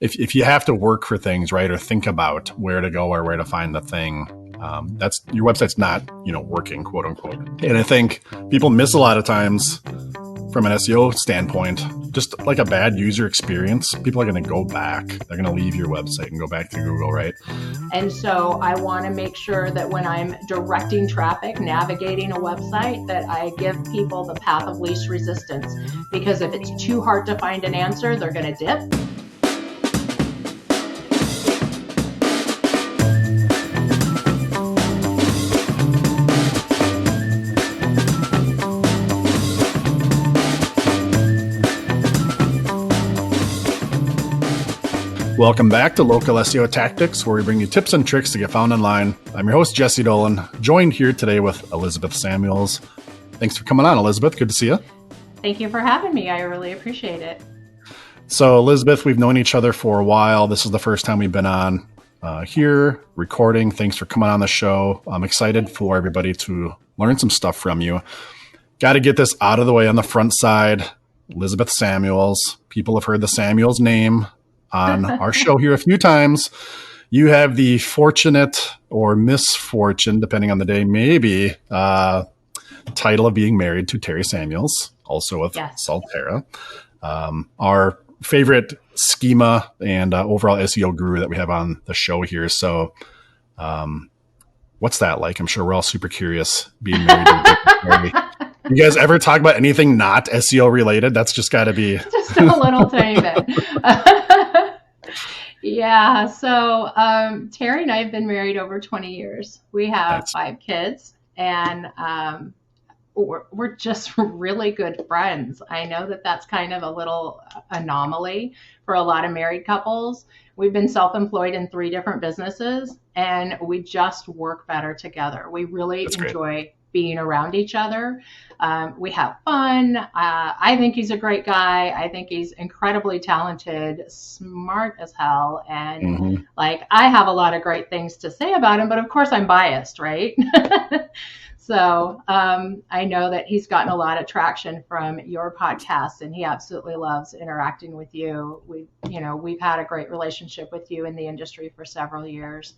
if you have to work for things, right, or think about where to go or where to find the thing, that's your website's not, working, quote unquote. And I think people miss a lot of times from an SEO standpoint, just like a bad user experience. People are going to go back. They're going to leave your website and go back to Google, right? And so I want to make sure that when I'm directing traffic, navigating a website, that I give people the path of least resistance. Because if it's too hard to find an answer, they're going to dip. Welcome back to Local SEO Tactics, where we bring you tips and tricks to get found online. I'm your host, Jesse Dolan, joined here today with Elisabeth Samuels. Thanks for coming on, Elisabeth. Good to see you. Thank you for having me. I really appreciate it. So, Elisabeth, we've known each other for a while. This is the first time we've been on here recording. Thanks for coming on the show. I'm excited for everybody to learn some stuff from you. Got to get this out of the way on the front side. Elisabeth Samuels. People have heard the Samuels name on our show here a few times. You have the fortunate or misfortune, depending on the day, maybe, title of being married to Terry Samuels, also of Salterra, our favorite schema and overall SEO guru that we have on the show here. So what's that like? I'm sure we're all super curious being married to Terry. You guys ever talk about anything not SEO related? That's just got to be just a little tiny bit. Yeah. So Terry and I have been married over 20 years. We have 5 kids, and we're just really good friends. I know that that's kind of a little anomaly for a lot of married couples. We've been self-employed in 3 different businesses, and we just work better together. We really enjoy being around each other. We have fun. I think he's a great guy. I think he's incredibly talented, smart as hell. And I have a lot of great things to say about him, but of course I'm biased, right? So I know that he's gotten a lot of traction from your podcast, and he absolutely loves interacting with you. We've had a great relationship with you in the industry for several years.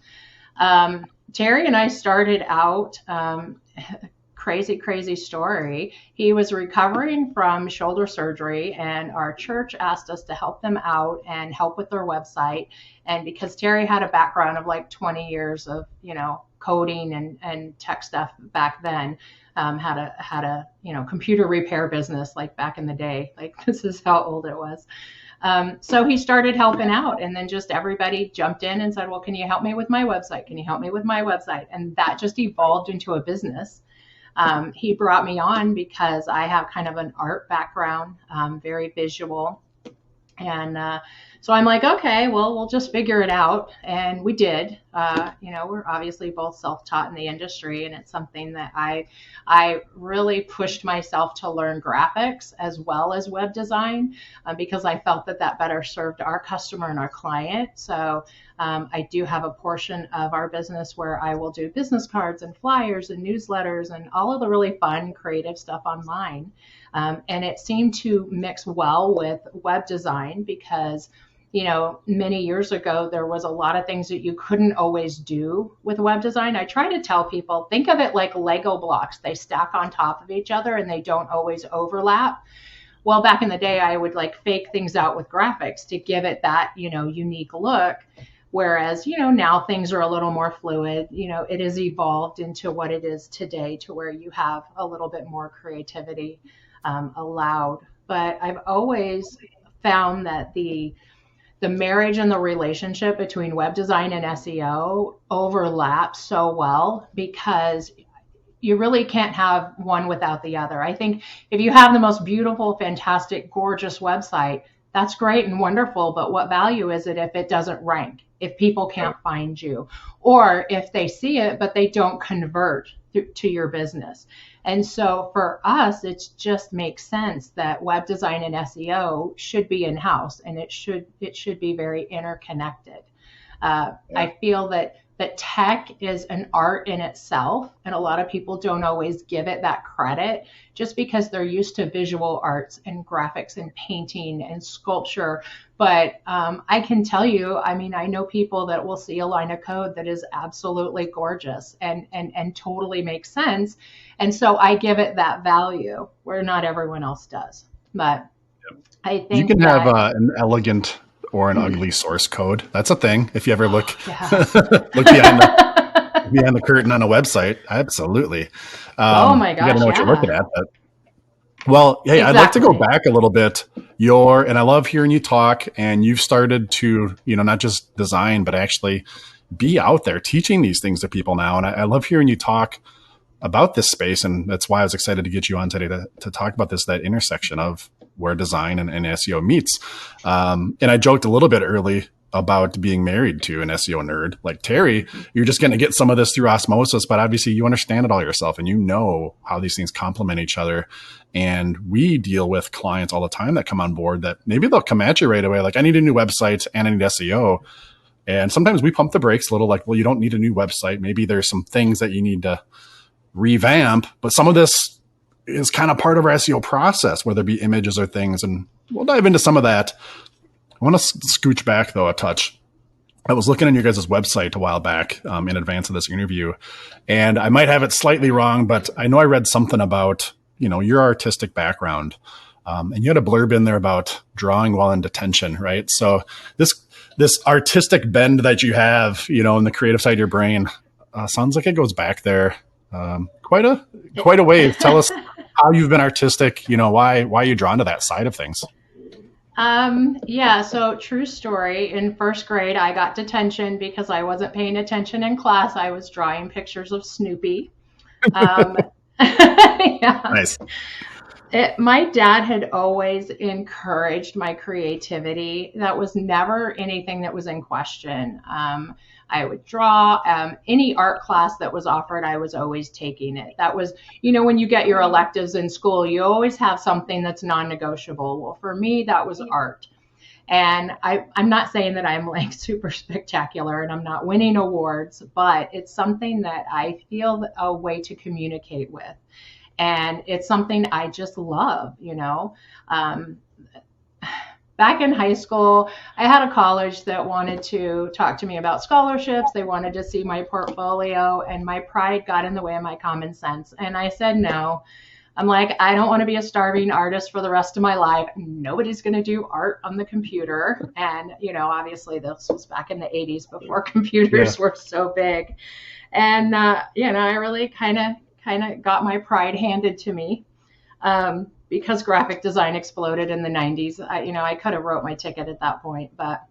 Terry and I started out, crazy story. He was recovering from shoulder surgery, and our church asked us to help them out and help with their website. And because Terry had a background of like 20 years of, coding and tech stuff back then, had a computer repair business like back in the day. Like, this is how old it was. So he started helping out, and then just everybody jumped in and said, well, can you help me with my website? Can you help me with my website? And that just evolved into a business. He brought me on because I have kind of an art background, very visual. And so I'm like, okay, well, we'll just figure it out. And we did. We're obviously both self-taught in the industry, and it's something that I really pushed myself to learn graphics as well as web design, because I felt that better served our customer and our client. So I do have a portion of our business where I will do business cards and flyers and newsletters and all of the really fun, creative stuff online. And it seemed to mix well with web design because, many years ago, there was a lot of things that you couldn't always do with web design. I try to tell people, think of it like Lego blocks. They stack on top of each other and they don't always overlap. Well, back in the day, I would fake things out with graphics to give it that, unique look. Whereas, now things are a little more fluid. It has evolved into what it is today, to where you have a little bit more creativity allowed. But I've always found that the marriage and the relationship between web design and SEO overlaps so well, because you really can't have one without the other. I think if you have the most beautiful, fantastic, gorgeous website, that's great and wonderful, but what value is it if it doesn't rank, if people can't find you, or if they see it, but they don't convert to your business? And so for us, it just makes sense that web design and SEO should be in-house, and it should be very interconnected. I feel that that tech is an art in itself, and a lot of people don't always give it that credit just because they're used to visual arts and graphics and painting and sculpture. But I can tell you, I mean, I know people that will see a line of code that is absolutely gorgeous and totally makes sense. And so I give it that value where not everyone else does. But I think you can have an elegant or an ugly source code. That's a thing. If you ever look look behind the curtain on a website, absolutely. Oh my gosh, you got to know what you're looking at. But, well, hey, I'd like to go back a little bit. And I love hearing you talk. And you've started to, not just design, but actually be out there teaching these things to people now. And I love hearing you talk about this space. And that's why I was excited to get you on today to talk about that intersection of where design and SEO meets. And I joked a little bit early about being married to an SEO nerd like Terry. You're just going to get some of this through osmosis, but obviously you understand it all yourself and you know how these things complement each other. And we deal with clients all the time that come on board that maybe they'll come at you right away. Like, I need a new website and I need SEO. And sometimes we pump the brakes a little, like, well, you don't need a new website. Maybe there's some things that you need to revamp, but some of this is kind of part of our SEO process, whether it be images or things. And we'll dive into some of that. I want to scooch back though a touch. I was looking on your guys' website a while back in advance of this interview, and I might have it slightly wrong, but I know I read something about, your artistic background. And you had a blurb in there about drawing while in detention, right? So this artistic bend that you have, in the creative side of your brain, sounds like it goes back there quite a way. Tell us how you've been artistic, why are you drawn to that side of things? So true story. In first grade, I got detention because I wasn't paying attention in class. I was drawing pictures of Snoopy. Nice. My dad had always encouraged my creativity. That was never anything that was in question. I would draw. Any art class that was offered, I was always taking it. That was, when you get your electives in school, you always have something that's non-negotiable. Well, for me, that was art. And I'm not saying that I'm like super spectacular and I'm not winning awards, but it's something that I feel a way to communicate with. And it's something I just love, Back in high school, I had a college that wanted to talk to me about scholarships. They wanted to see my portfolio, and my pride got in the way of my common sense. And I said no. I'm like, I don't want to be a starving artist for the rest of my life. Nobody's going to do art on the computer. And, obviously this was back in the 80s before computers were so big. And, I really kind of got my pride handed to me. Because graphic design exploded in the 90s, I could have wrote my ticket at that point, but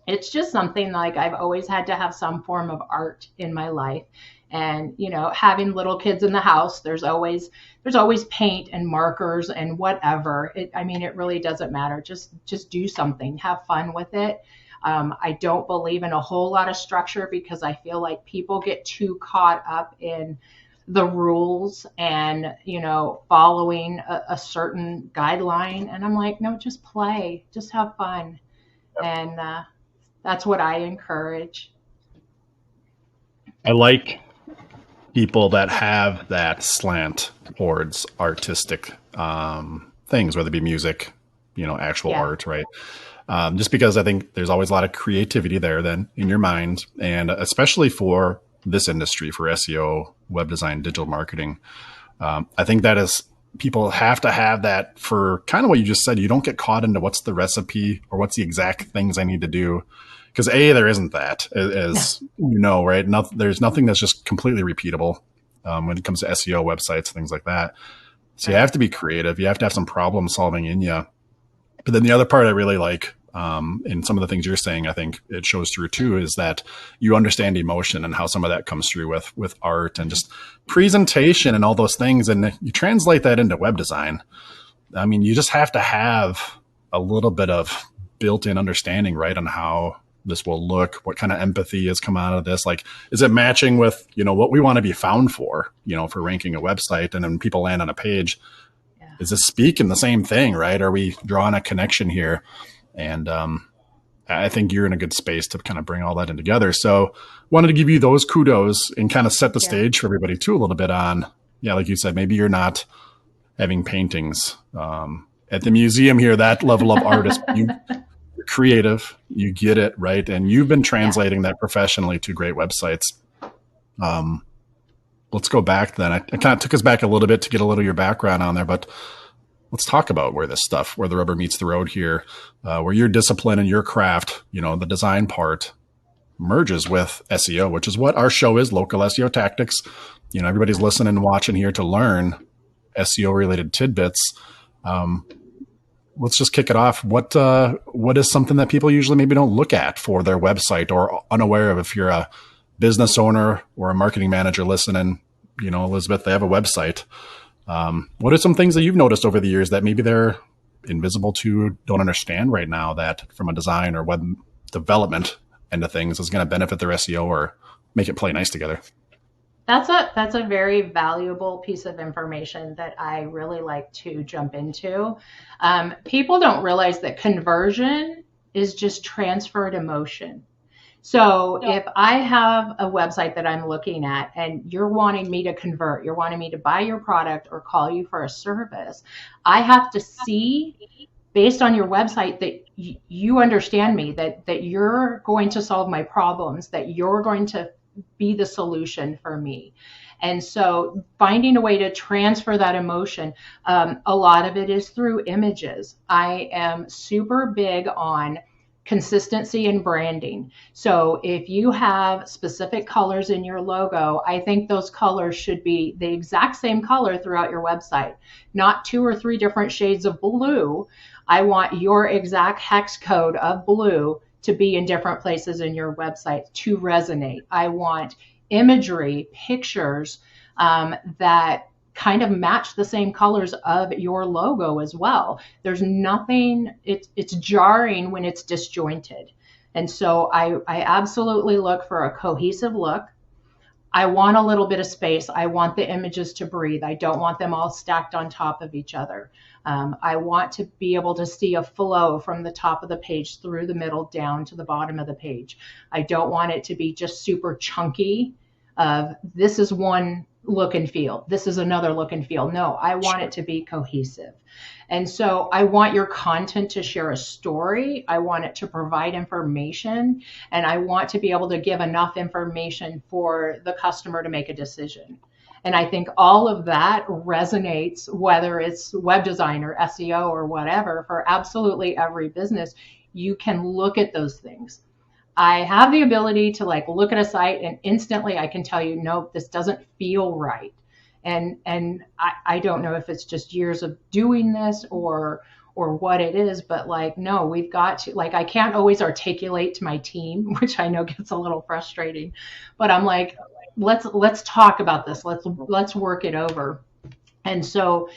it's just something like I've always had to have some form of art in my life. And, having little kids in the house, there's always paint and markers and whatever. It really doesn't matter. Just do something, have fun with it. I don't believe in a whole lot of structure because I feel like people get too caught up in the rules and, following a certain guideline. And I'm like, no, just play, just have fun. Yep. And that's what I encourage. I like people that have that slant towards artistic things, whether it be music, actual art, right? Just because I think there's always a lot of creativity there then in your mind, and especially for this industry, for SEO, web design, digital marketing. I think that is, people have to have that for kind of what you just said. You don't get caught into what's the recipe or what's the exact things I need to do. Because there isn't that, as right? There's nothing that's just completely repeatable when it comes to SEO websites, things like that. So you have to be creative. You have to have some problem solving in you. But then the other part I really like, in some of the things you're saying, I think it shows through too, is that you understand emotion and how some of that comes through with art and just presentation and all those things. And you translate that into web design. You just have to have a little bit of built-in understanding, right, on how this will look, what kind of empathy has come out of this. Like, is it matching with, what we want to be found for ranking a website, and then people land on a page. Is this speaking the same thing, right? Are we drawing a connection here? And I I think you're in a good space to kind of bring all that in together. So wanted to give you those kudos and kind of set the stage for everybody too, a little bit on, like you said, maybe you're not having paintings at the museum here, that level of artist. You're creative, you get it, right? And you've been translating that professionally to great websites. Let's go back then. It kind of took us back a little bit to get a little of your background on there, but let's talk about where the rubber meets the road here, where your discipline and your craft, the design part merges with SEO, which is what our show is, Local SEO Tactics. Everybody's listening and watching here to learn SEO related tidbits. Let's just kick it off. What is something that people usually maybe don't look at for their website or unaware of? If you're a business owner or a marketing manager listening, Elisabeth, they have a website. What are some things that you've noticed over the years that maybe they're invisible to, don't understand right now, that from a design or web development end of things is going to benefit their SEO or make it play nice together? That's a very valuable piece of information that I really like to jump into. People don't realize that conversion is just transferred emotion. So if I have a website that I'm looking at and you're wanting me to convert, you're wanting me to buy your product or call you for a service, I have to see based on your website that you understand me, that you're going to solve my problems, that you're going to be the solution for me. And so finding a way to transfer that emotion, a lot of it is through images. I am super big on consistency and branding. So if you have specific colors in your logo, I think those colors should be the exact same color throughout your website, not 2 or 3 different shades of blue. I want your exact hex code of blue to be in different places in your website to resonate. I want imagery, pictures that kind of match the same colors of your logo as well. There's nothing, it's jarring when it's disjointed. And so I absolutely look for a cohesive look. I want a little bit of space. I want the images to breathe. I don't want them all stacked on top of each other. I want to be able to see a flow from the top of the page through the middle down to the bottom of the page. I don't want it to be just super chunky of this is one look and feel, this is another look and feel. No, I want it to be cohesive. And so I want your content to share a story. I want it to provide information, and I want to be able to give enough information for the customer to make a decision. And I think all of that resonates, whether it's web design or SEO or whatever, for absolutely every business. You can look at those things. I have the ability to look at a site and instantly I can tell you, nope, this doesn't feel right. And I don't know if it's just years of doing this or what it is, but no, we've got to, I can't always articulate to my team, which I know gets a little frustrating, but I'm let's talk about this. Let's work it over. And so,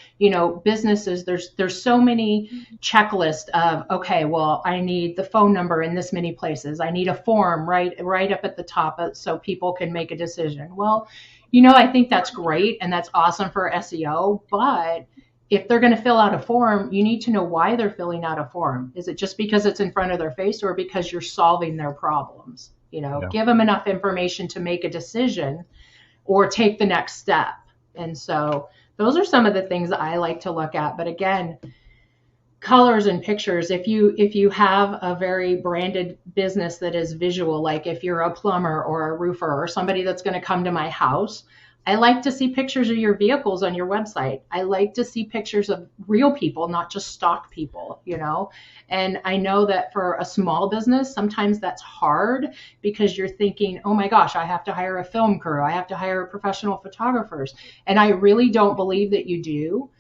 businesses, there's so many checklists of, okay, well, I need the phone number in this many places. I need a form right up at the top so people can make a decision. Well, I think that's great and that's awesome for SEO, but if they're going to fill out a form, you need to know why they're filling out a form. Is it just because it's in front of their face or because you're solving their problems? Give them enough information to make a decision or take the next step. And so those are some of the things that I like to look at. But again, colors and pictures, if you have a very branded business that is visual, like if you're a plumber or a roofer or somebody that's going to come to my house, I like to see pictures of your vehicles on your website. I like to see pictures of real people, not just stock people, And I know that for a small business, sometimes that's hard because you're thinking, oh my gosh, I have to hire a film crew. I have to hire professional photographers. And I really don't believe that you do.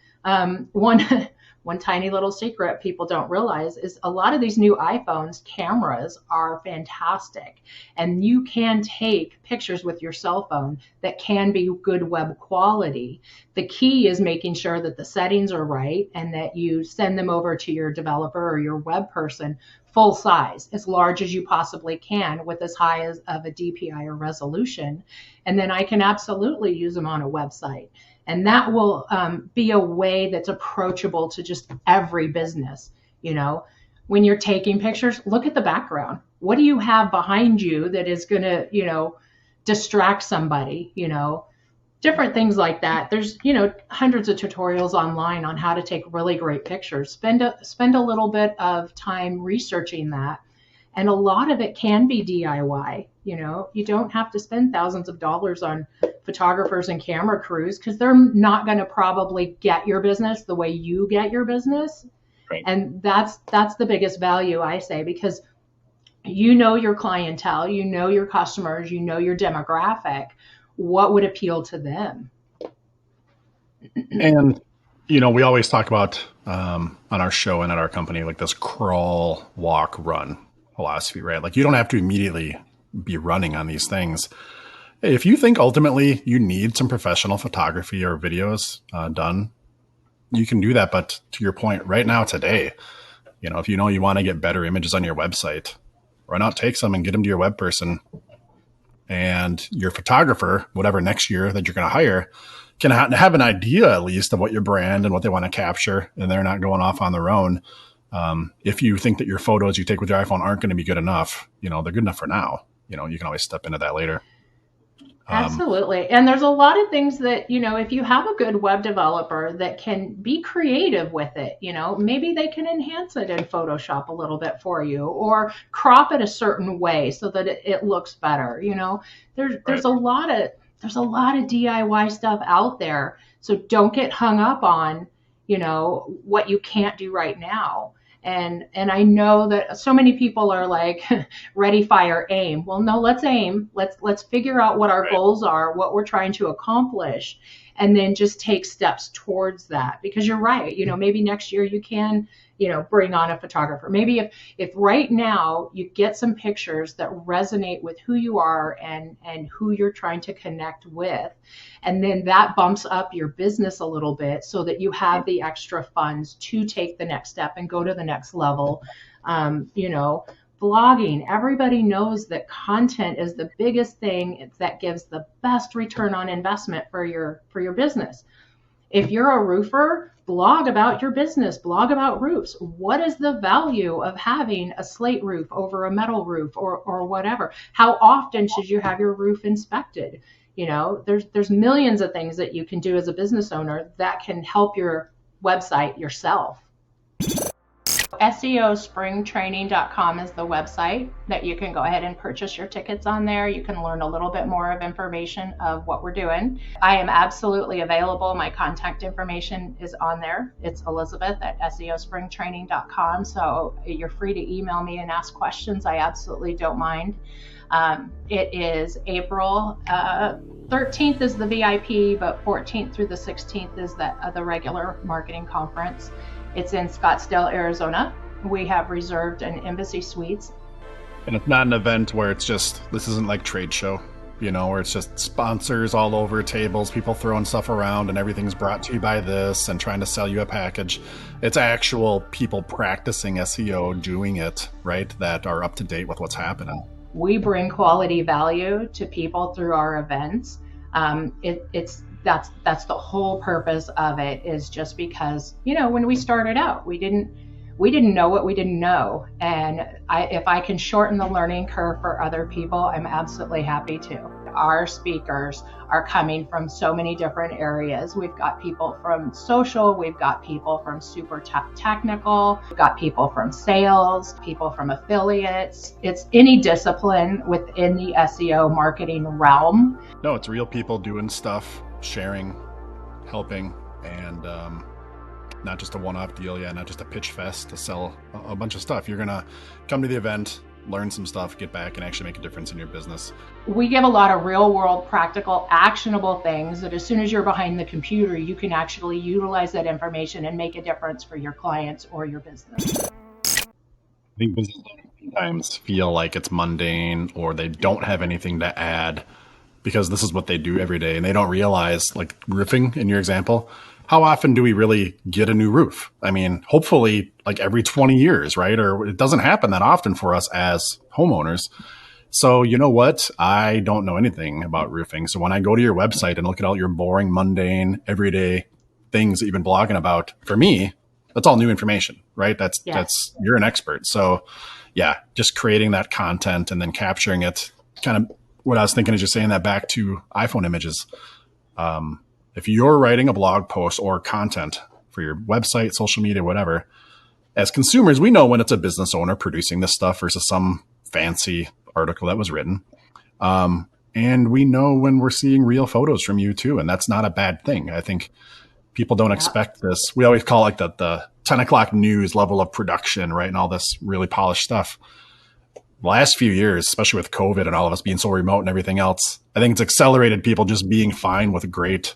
One tiny little secret people don't realize is a lot of these new iPhones cameras are fantastic, and you can take pictures with your cell phone that can be good web quality. The key is making sure that the settings are right and that you send them over to your developer or your web person full size, as large as you possibly can with as high as of a DPI or resolution. And then I can absolutely use them on a website. And that will be a way that's approachable to just every business. when you're taking pictures, look at the background. What do you have behind you that is going to, distract somebody, different things like that. There's, hundreds of tutorials online on how to take really great pictures. Spend a little bit of time researching that. And a lot of it can be DIY. You don't have to spend thousands of dollars on photographers and camera crews, because they're not going to probably get your business the way you get your business. Right. And that's the biggest value, I say, because your clientele, your customers, your demographic, what would appeal to them. And, we always talk about on our show and at our company, like this crawl, walk, run philosophy, right? Like you don't have to immediately be running on these things. If you think ultimately you need some professional photography or videos done, you can do that. But to your point, right now, today, if you want to get better images on your website, run out, take some and get them to your web person. And your photographer, whatever next year that you're going to hire, can have an idea at least of what your brand and what they want to capture, and they're not going off on their own. If you think that your photos you take with your iPhone aren't going to be good enough, they're good enough for now. You can always step into that later. Absolutely. And there's a lot of things that, if you have a good web developer that can be creative with it, maybe they can enhance it in Photoshop a little bit for you, or crop it a certain way so that it looks better. There's a lot of DIY stuff out there. So don't get hung up on, what you can't do right now. And I know that so many people are like, ready, fire, aim. Well, no, let's aim. Let's figure out what our goals are, what we're trying to accomplish, and then just take steps towards that. Because you're right. Maybe next year you can, bring on a photographer. Maybe if right now you get some pictures that resonate with who you are and who you're trying to connect with, and then that bumps up your business a little bit so that you have the extra funds to take the next step and go to the next level. Blogging, everybody knows that content is the biggest thing that gives the best return on investment for your business. If you're a roofer, blog about your business, blog about roofs. What is the value of having a slate roof over a metal roof or whatever? How often should you have your roof inspected? There's millions of things that you can do as a business owner that can help your website yourself. SEOspringtraining.com is the website that you can go ahead and purchase your tickets on there. You can learn a little bit more of information of what we're doing. I am absolutely available. My contact information is on there. It's Elisabeth at SEOspringtraining.com. So you're free to email me and ask questions. I absolutely don't mind. It is April 13th is the VIP, but 14th through the 16th is the regular marketing conference. It's in Scottsdale, Arizona. We have reserved an Embassy Suites. And it's not an event where this isn't like trade show, where it's just sponsors all over tables, people throwing stuff around and everything's brought to you by this and trying to sell you a package. It's actual people practicing SEO, doing it, right, that are up to date with what's happening. We bring quality value to people through our events. That's the whole purpose of it, is just because, when we started out, we didn't know what we didn't know. And if I can shorten the learning curve for other people, I'm absolutely happy to. Our speakers are coming from so many different areas. We've got people from social, we've got people from super technical, we've got people from sales, people from affiliates. It's any discipline within the SEO marketing realm. No, it's real people doing stuff, sharing, helping, and not just a one-off deal, not just a pitch fest to sell a bunch of stuff. You're going to come to the event, learn some stuff, get back, and actually make a difference in your business. We give a lot of real-world, practical, actionable things that as soon as you're behind the computer, you can actually utilize that information and make a difference for your clients or your business. I think business owners sometimes feel like it's mundane or they don't have anything to add because this is what they do every day, and they don't realize, like roofing in your example, how often do we really get a new roof? I mean, hopefully like every 20 years, right? Or it doesn't happen that often for us as homeowners. So you know what? I don't know anything about roofing. So when I go to your website and look at all your boring, mundane, everyday things that you've been blogging about, for me, that's all new information, right? Yeah. You're an expert. So yeah, just creating that content and then capturing it. Kind of what I was thinking is just saying that back to iPhone images. If you're writing a blog post or content for your website, social media, whatever, as consumers, we know when it's a business owner producing this stuff versus some fancy article that was written. And we know when we're seeing real photos from you too. And that's not a bad thing. I think people don't expect this. We always call it like the 10 o'clock news level of production, right? And all this really polished stuff. The last few years, especially with COVID and all of us being so remote and everything else, I think it's accelerated people just being fine with great,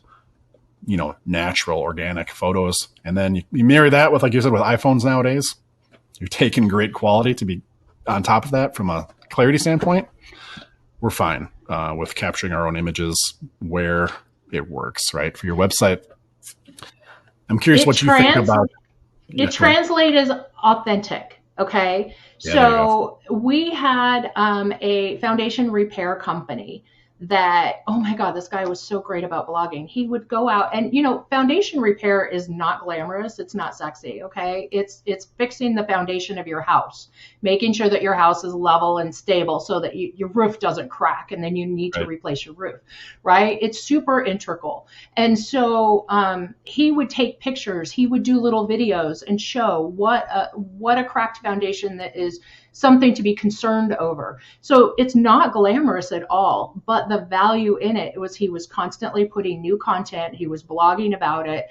natural, organic photos. And then you marry that with, like you said, with iPhones nowadays, you're taking great quality to be on top of that from a clarity standpoint. We're fine with capturing our own images where it works, right? For your website. I'm curious what you think about. It translates as authentic. Okay. Yeah, so we had a foundation repair company that, oh my God, this guy was so great about blogging. He would go out and, foundation repair is not glamorous. It's not sexy. Okay. It's fixing the foundation of your house, making sure that your house is level and stable so that your roof doesn't crack and then you need to replace your roof, right? It's super integral. And so he would take pictures, he would do little videos and show what a cracked foundation that is something to be concerned over. So it's not glamorous at all, but the value in it was he was constantly putting new content. He was blogging about it.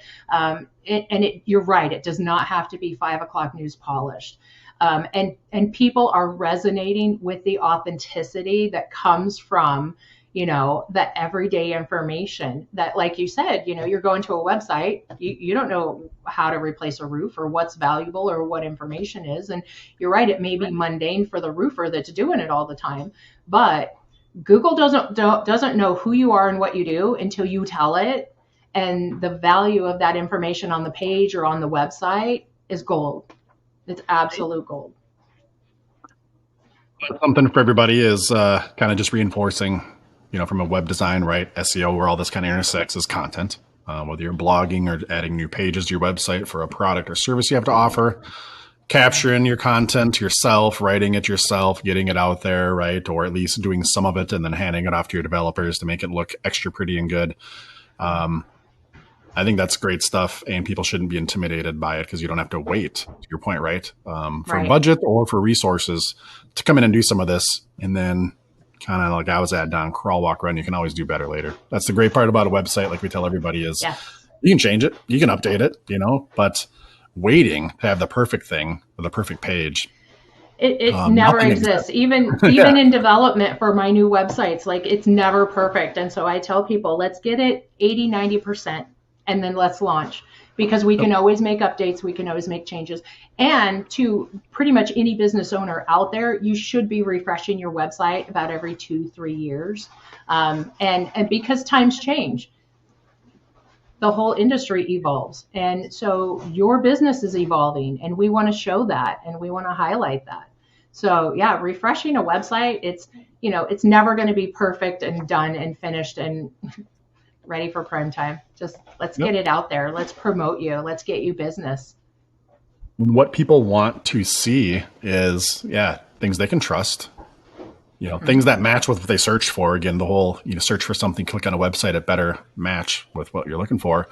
You're right. It does not have to be 5 o'clock news polished. And people are resonating with the authenticity that comes from, that everyday information that, like you said, you're going to a website, you don't know how to replace a roof or what's valuable or what information is. And you're right, it may be mundane for the roofer that's doing it all the time, but Google doesn't know who you are and what you do until you tell it. And the value of that information on the page or on the website is gold. It's absolute gold. Something for everybody is kind of just reinforcing, from a web design, right? SEO, where all this kind of intersects is content. Whether you're blogging or adding new pages to your website for a product or service you have to offer, capturing your content yourself, writing it yourself, getting it out there, right? Or at least doing some of it and then handing it off to your developers to make it look extra pretty and good. I think that's great stuff, and people shouldn't be intimidated by it because you don't have to wait, to your point, right? For budget or for resources to come in and do some of this. And then kind of like I was at Don, crawl, walk, run. You can always do better later. That's the great part about a website, like we tell everybody, is you can change it, you can update it, but waiting to have the perfect thing or the perfect page. It never exists. Even in development for my new websites, like it's never perfect. And so I tell people, let's get it 80, 90%. And then let's launch, because we can always make updates. We can always make changes. And to pretty much any business owner out there, you should be refreshing your website about every 2-3 years. And because times change, the whole industry evolves. And so your business is evolving, and we want to show that, and we want to highlight that. So yeah, refreshing a website, it's never going to be perfect and done and finished and ready for prime time. Just let's get it out there. Let's promote you. Let's get you business. What people want to see is, things they can trust, things that match with what they search for. Again, the whole, search for something, click on a website, it better match with what you're looking for.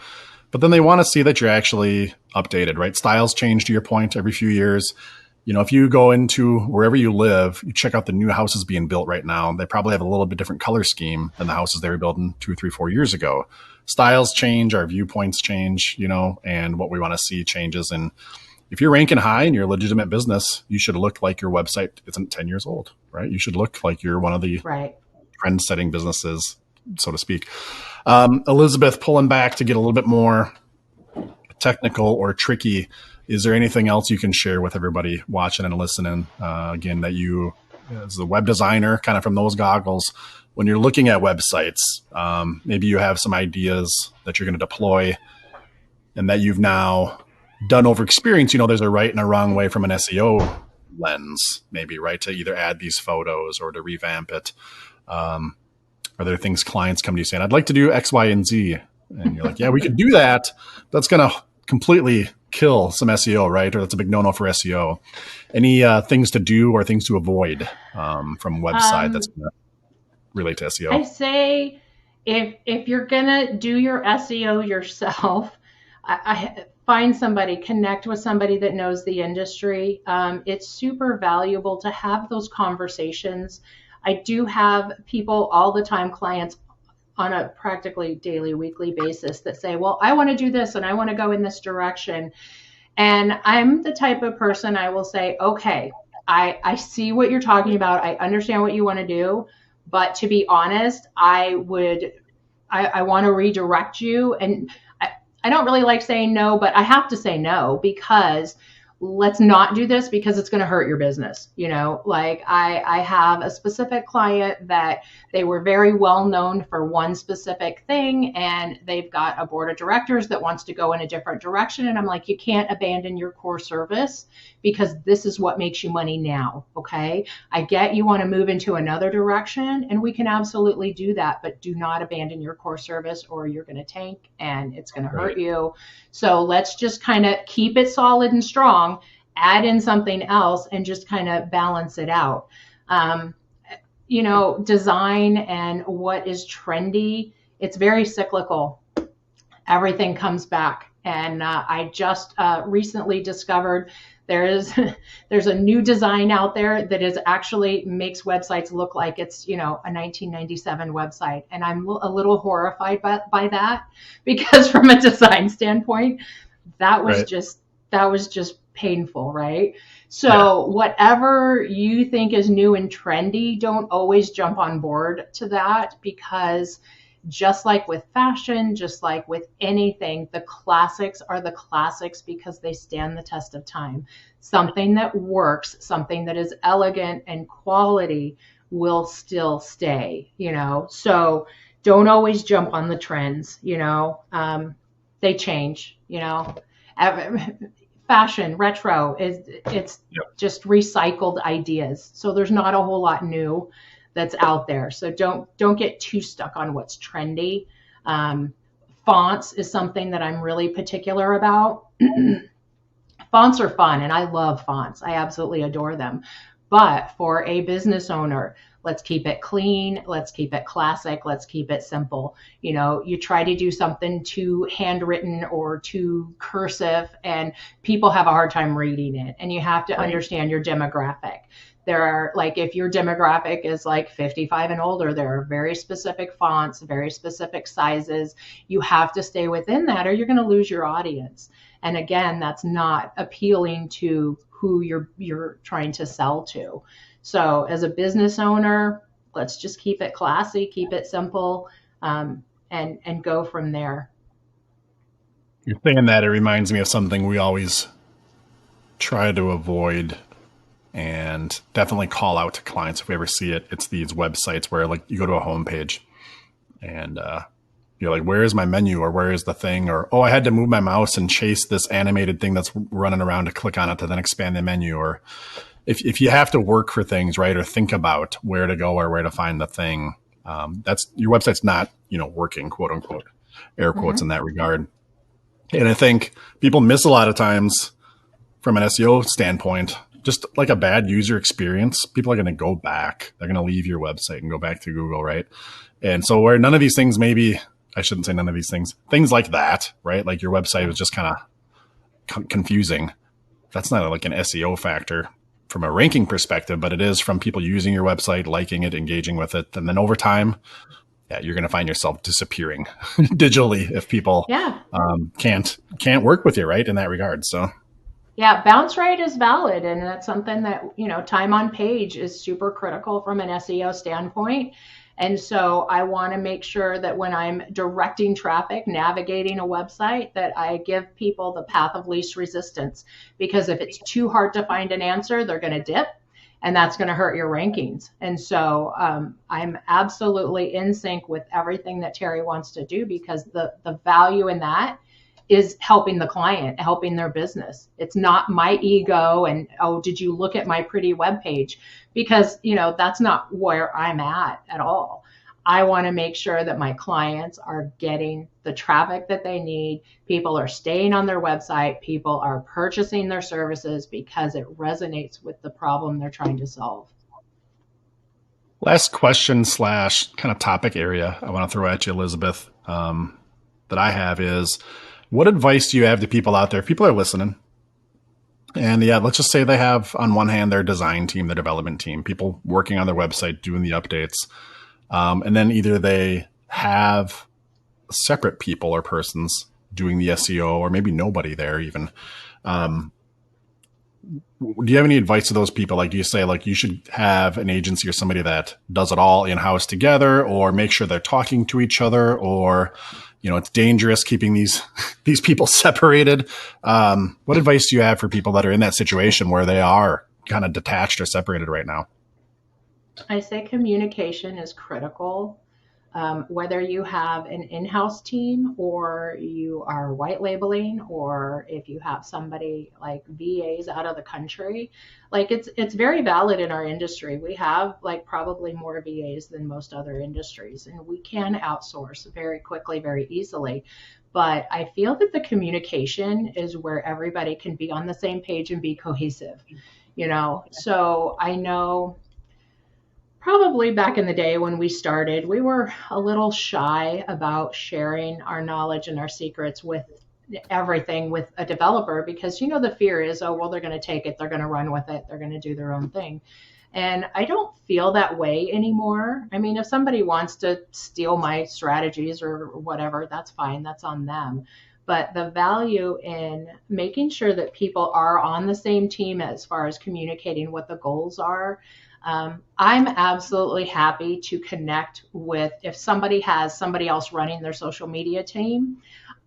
But then they want to see that you're actually updated, right? Styles change, to your point, every few years. If you go into wherever you live, you check out the new houses being built right now. They probably have a little bit different color scheme than the houses they were building 2, 3, 4 years ago. Styles change, our viewpoints change, and what we want to see changes. And if you're ranking high and you're a legitimate business, you should look like your website isn't 10 years old, right? You should look like you're one of the trend-setting businesses, so to speak. Elisabeth, pulling back to get a little bit more technical or tricky, is there anything else you can share with everybody watching and listening? Again, that you, as a web designer, kind of from those goggles, when you're looking at websites, maybe you have some ideas that you're going to deploy and that you've now done over experience. There's a right and a wrong way from an SEO lens, maybe, right, to either add these photos or to revamp it. Are there things clients come to you saying, I'd like to do X, Y, and Z? And you're like, yeah, we could do that. That's going to completely kill some SEO, right? Or that's a big no-no for SEO. Any things to do or things to avoid from website that's going to relate to I SEO? say if you're gonna do your SEO yourself, I find somebody, connect with somebody that knows the industry. It's super valuable to have those conversations. I do have people all the time, clients on a practically daily, weekly basis that say, well, I want to do this and I want to go in this direction. And I'm the type of person I will say, okay, I see what you're talking about. I understand what you want to do. But to be honest, I want to redirect you. And I don't really like saying no, but I have to say no because let's not do this because it's going to hurt your business. Like I have a specific client that they were very well known for one specific thing, and they've got a board of directors that wants to go in a different direction. And I'm like, you can't abandon your core service because this is what makes you money now. Okay. I get you want to move into another direction, and we can absolutely do that, but do not abandon your core service or you're going to tank and it's going to hurt you. So let's just kind of keep it solid and strong, add in something else, and just kind of balance it out. Design and what is trendy, it's very cyclical. Everything comes back. And I just recently discovered there's a new design out there that is actually makes websites look like it's, a 1997 website. And I'm a little horrified by that because from a design standpoint, that was just painful, right? So whatever you think is new and trendy, don't always jump on board to that, because just like with fashion, just like with anything, the classics are the classics because they stand the test of time. Something that works, something that is elegant and quality will still stay, So don't always jump on the trends, they change, Fashion, retro, it's just recycled ideas. So there's not a whole lot new that's out there. So don't get too stuck on what's trendy. Fonts is something that I'm really particular about. Fonts are fun, and I love fonts. I absolutely adore them. But for a business owner, let's keep it clean. Let's keep it classic. Let's keep it simple. You try to do something too handwritten or too cursive, and people have a hard time reading it. And you have to understand your demographic. There are, like, if your demographic is like 55 and older, there are very specific fonts, very specific sizes. You have to stay within that or you're going to lose your audience. And again, that's not appealing to who you're trying to sell to. So as a business owner, let's just keep it classy, keep it simple, and go from there. You're saying that, it reminds me of something we always try to avoid and definitely call out to clients if we ever see it. It's these websites where, like, you go to a homepage and you're like, where is my menu, or where is the thing, or, oh, I had to move my mouse and chase this animated thing that's running around to click on it to then expand the menu. Or if you have to work for things, right, or think about where to go or where to find the thing, that's, your website's not, working, quote unquote, air quotes in that regard. And I think people miss a lot of times from an SEO standpoint, just like a bad user experience. People are going to go back. They're going to leave your website and go back to Google, right? And so where none of these things, maybe I shouldn't say none of these things like that, right? Like your website was just kind of confusing. That's not like an SEO factor from a ranking perspective, but it is from people using your website, liking it, engaging with it. And then over time, you're going to find yourself disappearing digitally if people can't work with you, right, in that regard. So yeah, bounce rate is valid, and that's something that, time on page is super critical from an SEO standpoint. And so I want to make sure that when I'm directing traffic, navigating a website, that I give people the path of least resistance, because if it's too hard to find an answer, they're going to dip, and that's going to hurt your rankings. And so I'm absolutely in sync with everything that Terry wants to do, because the value in that is helping the client, helping their business. It's not my ego and, oh, did you look at my pretty webpage? Because, that's not where I'm at all. I want to make sure that my clients are getting the traffic that they need. People are staying on their website. People are purchasing their services because it resonates with the problem they're trying to solve. Last question / kind of topic area I want to throw at you, Elisabeth, that I have is, what advice do you have to people out there? If people are listening, and yeah, let's just say they have on one hand their design team, their development team, people working on their website, doing the updates. And then either they have separate people or persons doing the SEO, or maybe nobody there even. Do you have any advice to those people? Like, do you say like you should have an agency or somebody that does it all in-house together, or make sure they're talking to each other, or, it's dangerous keeping these people separated? What advice do you have for people that are in that situation where they are kind of detached or separated right now? I say communication is critical. Whether you have an in-house team or you are white labeling, or if you have somebody like VAs out of the country, like it's very valid in our industry. We have like probably more VAs than most other industries, and we can outsource very quickly, very easily. But I feel that the communication is where everybody can be on the same page and be cohesive, So I know probably back in the day when we started, we were a little shy about sharing our knowledge and our secrets with everything with a developer, because the fear is, oh, well, they're going to take it, they're going to run with it, they're going to do their own thing. And I don't feel that way anymore. I mean, if somebody wants to steal my strategies or whatever, that's fine, that's on them. But the value in making sure that people are on the same team as far as communicating what the goals are. I'm absolutely happy to connect with, if somebody has somebody else running their social media team,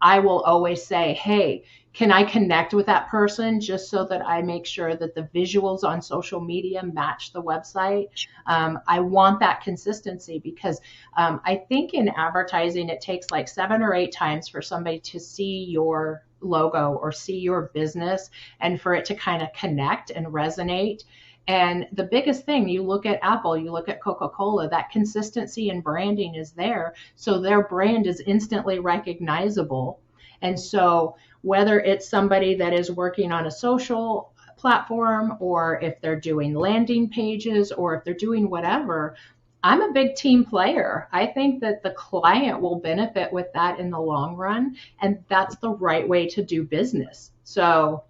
I will always say, hey, can I connect with that person just so that I make sure that the visuals on social media match the website? I want that consistency because I think in advertising, it takes like 7 or 8 times for somebody to see your logo or see your business and for it to kind of connect and resonate. And the biggest thing, you look at Apple, you look at Coca-Cola, that consistency in branding is there. So their brand is instantly recognizable. And so whether it's somebody that is working on a social platform, or if they're doing landing pages, or if they're doing whatever, I'm a big team player. I think that the client will benefit with that in the long run. And that's the right way to do business. So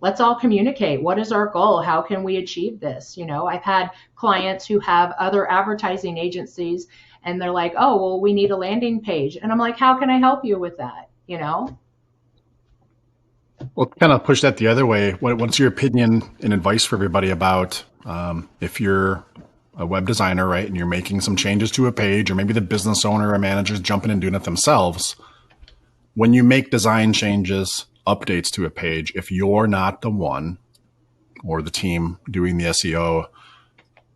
let's all communicate. What is our goal? How can we achieve this? I've had clients who have other advertising agencies and they're like, oh, well, we need a landing page. And I'm like, how can I help you with that? Well, kind of push that the other way. What's your opinion and advice for everybody about if you're a web designer, right, and you're making some changes to a page, or maybe the business owner or manager is jumping and doing it themselves. When you make design changes, updates to a page, if you're not the one or the team doing the SEO,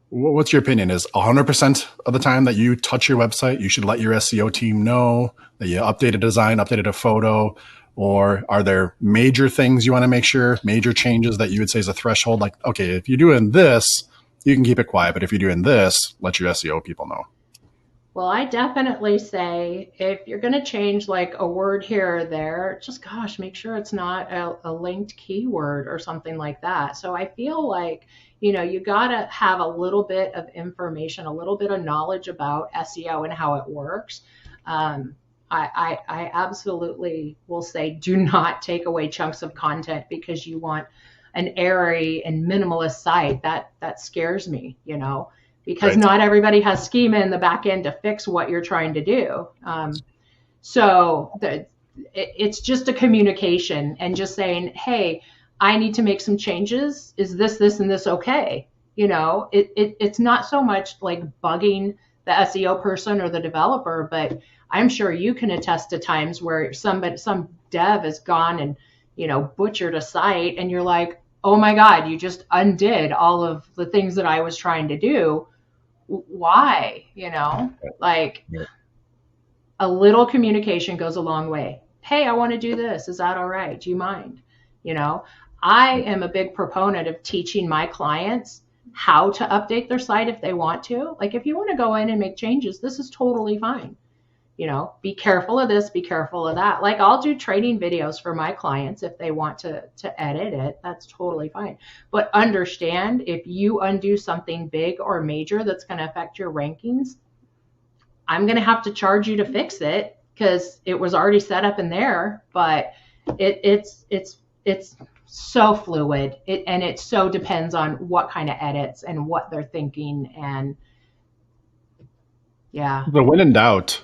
what's your opinion? Is 100% of the time that you touch your website, you should let your SEO team know that you updated a design, updated a photo? Or are there major things you want to make sure, major changes that you would say is a threshold? Like, okay, if you're doing this, you can keep it quiet. But if you're doing this, let your SEO people know. Well, I definitely say if you're going to change like a word here or there, just make sure it's not a linked keyword or something like that. So I feel like, you got to have a little bit of information, a little bit of knowledge about SEO and how it works. I absolutely will say do not take away chunks of content because you want an airy and minimalist site. That scares me, because right. Not everybody has schema in the back end to fix what you're trying to do. It's just a communication and just saying, hey, I need to make some changes. Is this, and this okay? It's not so much like bugging the SEO person or the developer, but I'm sure you can attest to times where some dev has gone and, butchered a site and you're like, oh my God, you just undid all of the things that I was trying to do. Why? Like a little communication goes a long way. Hey, I want to do this. Is that all right? Do you mind? I am a big proponent of teaching my clients how to update their site if they want to. Like if you want to go in and make changes, this is totally fine. Be careful of this, be careful of that. Like I'll do training videos for my clients if they want to edit it. That's totally fine. But understand, if you undo something big or major that's going to affect your rankings, I'm going to have to charge you to fix it because it was already set up in there. But it's so fluid, and it so depends on what kind of edits and what they're thinking. And yeah. But when in doubt,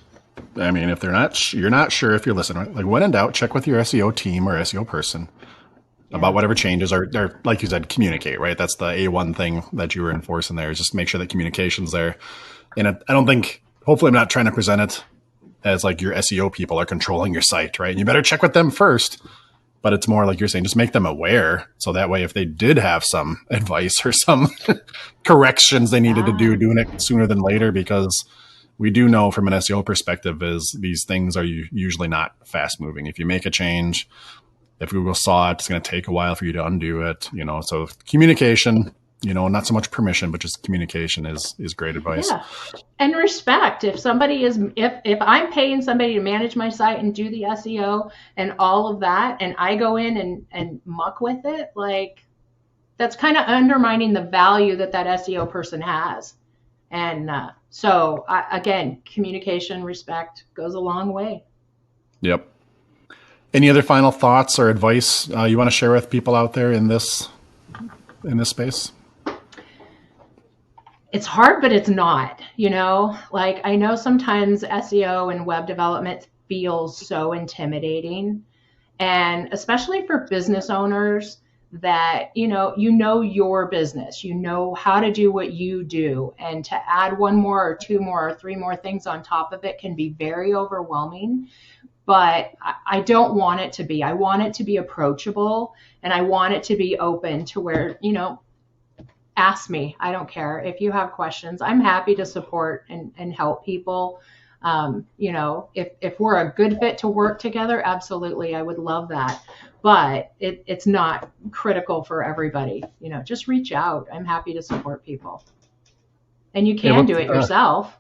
I mean, if you're not sure if you're listening, right? Like when in doubt, check with your SEO team or SEO person about whatever changes are, like you said, communicate, right? That's the A1 thing that you were enforcing there, is just make sure that communication's there. And I don't think, hopefully I'm not trying to present it as like your SEO people are controlling your site, right? And you better check with them first, but it's more like you're saying, just make them aware. So that way, if they did have some advice or some corrections they needed to do, doing it sooner than later, because we do know from an SEO perspective is these things are usually not fast moving. If you make a change, if Google saw it, it's going to take a while for you to undo it, so communication, not so much permission, but just communication is great advice. Yeah. And respect. If somebody if I'm paying somebody to manage my site and do the SEO and all of that, and I go in and muck with it, like that's kind of undermining the value that SEO person has. And so again, communication, respect goes a long way. Yep. Any other final thoughts or advice you want to share with people out there in this space? It's hard, but it's not, like I know sometimes SEO and web development feels so intimidating, and especially for business owners that, your business, how to do what you do, and to add one more or two more or three more things on top of it can be very overwhelming. But I don't want it to be. I want it to be approachable, and I want it to be open to where, ask me. I don't care. If you have questions, I'm happy to support and help people. If we're a good fit to work together, absolutely, I would love that. But it's not critical for everybody. Just reach out. I'm happy to support people. And you can do it yourself.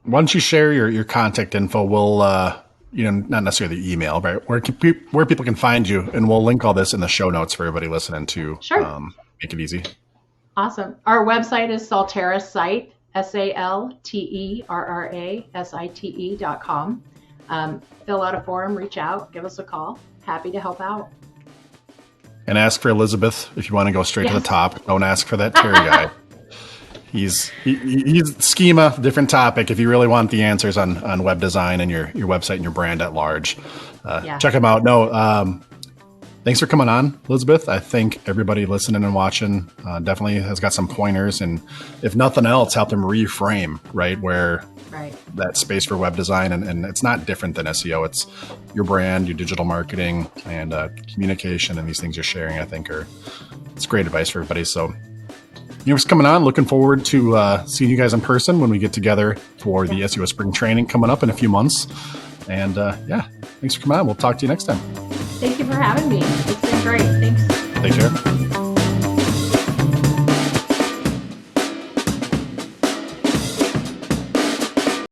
Once you share your contact info, we'll, not necessarily the email, but where people can find you, and we'll link all this in the show notes for everybody listening to make it easy. Awesome. Our website is Salterra Site, SalterraSite.com. Fill out a form, reach out, give us a call. Happy to help out. And ask for Elisabeth if you want to go straight to the top. Don't ask for that Terry guy. He's schema, different topic. If you really want the answers on web design and your website and your brand at large, check him out. No, thanks for coming on, Elisabeth. I think everybody listening and watching definitely has got some pointers, and if nothing else, help them reframe, right, where that space for web design, and it's not different than SEO. It's your brand, your digital marketing, and communication, and these things you're sharing, I think it's great advice for everybody. So thanks for coming on. Looking forward to seeing you guys in person when we get together for the SEO Spring Training coming up in a few months. And thanks for coming on. We'll talk to you next time. Thank you for having me. It's been great. Thanks. Take care.